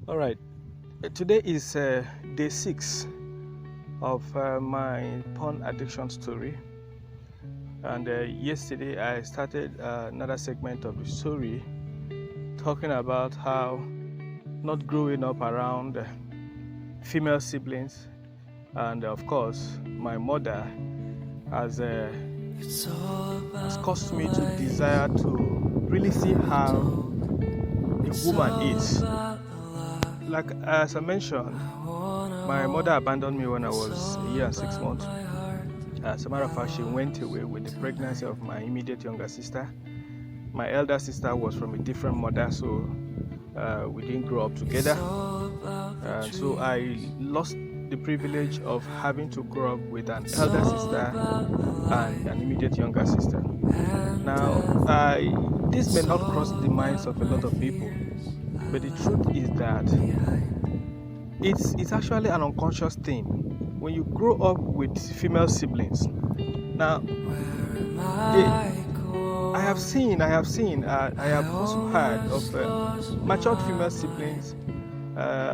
All right. Today is day 6 of my porn addiction story. And yesterday I started another segment of the story talking about how not growing up around female siblings, and of course my mother has caused me to desire to really see how a woman is. Like as I mentioned, my mother abandoned me when I was a year and 6 months. As a matter of fact, she went away with the pregnancy of my immediate younger sister. My elder sister was from a different mother, so we didn't grow up together. So I lost the privilege of having to grow up with an elder sister and an immediate younger sister. Now, this may not cross the minds of a lot of people, but the truth is that it's actually an unconscious thing when you grow up with female siblings. Now, I have also heard of matured female siblings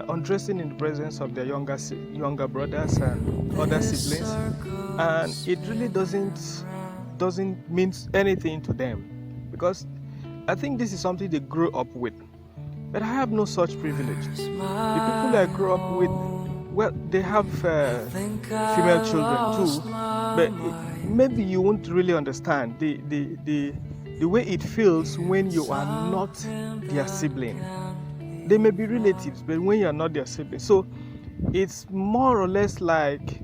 undressing in the presence of their younger brothers and other siblings, and it really doesn't mean anything to them, because I think this is something they grew up with. But I have no such privilege. The people I grew up with, well, they have female children too, but maybe you won't really understand the way it feels when you are not their sibling. They may be relatives, but when you are not their sibling, so it's more or less like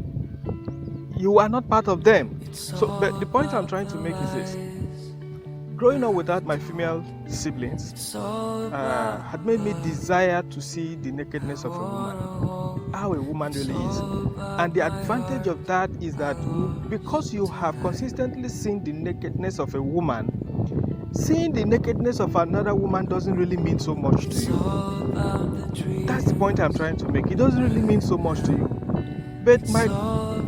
you are not part of them. So, but the point I'm trying to make is this: growing up without my female siblings had made me desire to see the nakedness of a woman, how a woman really is. And the advantage of that is that because you have consistently seen the nakedness of a woman, seeing the nakedness of another woman doesn't really mean so much to you. That's the point I'm trying to make. It doesn't really mean so much to you. But my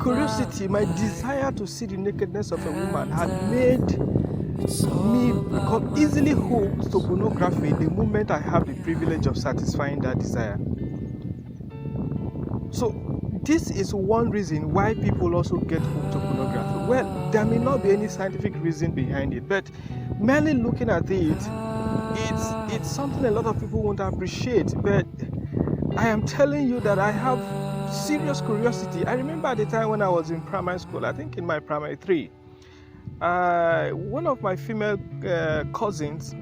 curiosity, my desire to see the nakedness of a woman had made me become easily hooked to pornography the moment I have the privilege of satisfying that desire. So this is one reason why people also get hooked to pornography. Well, there may not be any scientific reason behind it, but merely looking at it, it's something a lot of people won't appreciate. But I am telling you that I have serious curiosity. I remember at the time when I was in primary school, I think in my primary 3, one of my female cousins,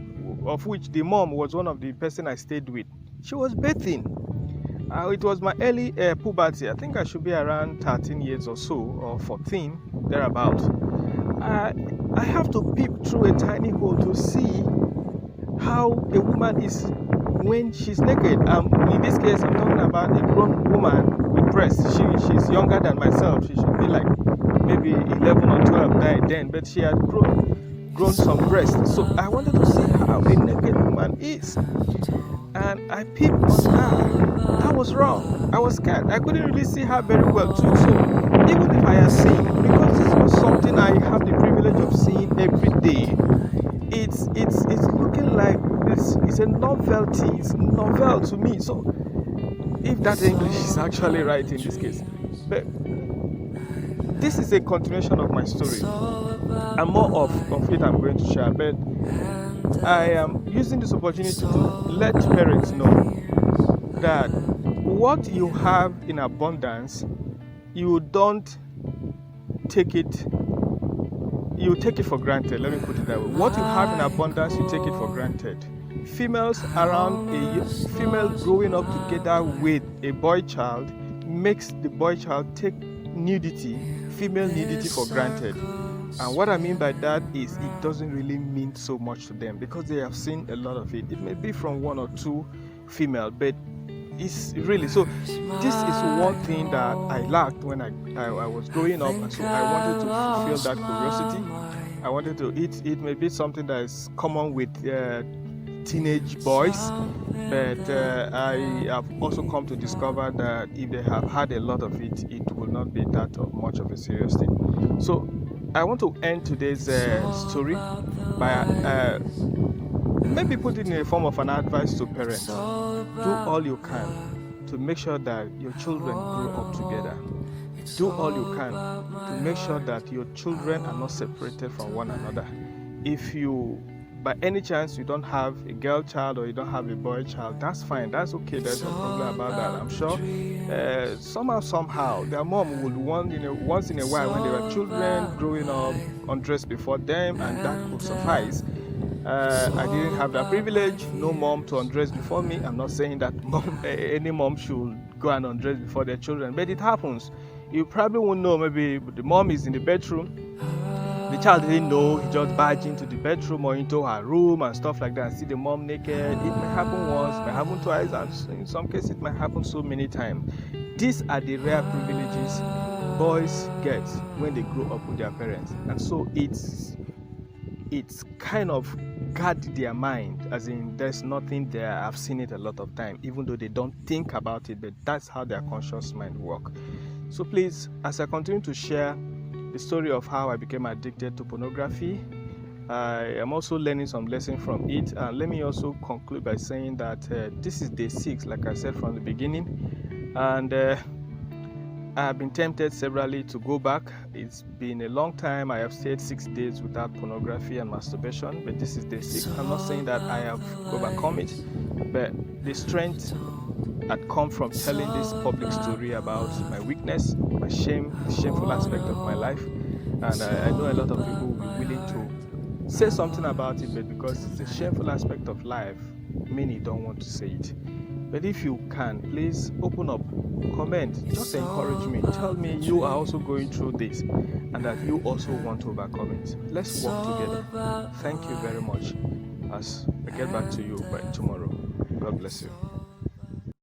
of which the mom was one of the person I stayed with, she was bathing. It was my early puberty. I think I should be around 13 years or so, or 14, thereabout. I have to peep through a tiny hole to see how a woman is when she's naked. In this case, I'm talking about a grown woman with breasts. She's younger than myself. She should be like maybe 11 or 12 then, but she had grown some breasts. So I wanted to see how a naked woman is. And I peeped on her. I was wrong. I was scared. I couldn't really see her very well too. So even if I had seen, because this was something I have the privilege of seeing every day, it's looking like this is a novelty. It's novel to me. So if that English is actually right in this case. But this is a continuation of my story, and more of it I'm going to share. But I am using this opportunity to let parents know that what you have in abundance, you don't take it, you take it for granted. Let me put it that way. What you have in abundance, you take it for granted. Females around a female growing up together with a boy child makes the boy child take female nudity for granted. And what I mean by that is it doesn't really mean so much to them because they have seen a lot of it. It may be from one or two female, but it's really so. This is one thing that I lacked when I was growing up, and so I wanted to fulfill that curiosity. I wanted to. It may be something that is common with teenage boys, but I have also come to discover that if they have had a lot of it, it will not be that much of a serious thing. So I want to end today's story by maybe put it in a form of an advice to parents. Do all you can to make sure that your children grow up together. Do all you can to make sure that your children are not separated from one another. If you, by any chance, you don't have a girl child or you don't have a boy child, that's fine, that's okay, there's no problem about that. I'm sure somehow their mom would want, once in a while when they were children growing up, undress before them, and that could suffice. I didn't have that privilege, no mom to undress before me. I'm not saying that any mom should go and undress before their children, but it happens. You probably won't know, maybe the mom is in the bedroom, the child didn't know, he just barged into the bedroom or into her room and stuff like that, and see the mom naked. It may happen once, it may happen twice, and in some cases it might happen so many times. These are the rare privileges boys get when they grow up with their parents, and so it's kind of guard their mind, as in there's nothing there. I've seen it a lot of time, even though they don't think about it, but that's how their conscious mind work. So please, as I continue to share the story of how I became addicted to pornography, I am also learning some lessons from it. And let me also conclude by saying that this is day 6, like I said from the beginning, and I have been tempted severally to go back. It's been a long time. I have stayed 6 days without pornography and masturbation, but this is day 6. I'm not saying that I have overcome it, but the strength had come from telling this public story about my weakness, my shame, the shameful aspect of my life. And I know a lot of people will be willing to say something about it, but because it's a shameful aspect of life, many don't want to say it. But if you can, please open up, comment, just encourage me. Tell me you are also going through this and that you also want to overcome it. Let's work together. Thank you very much. As I get back to you by tomorrow. God bless you.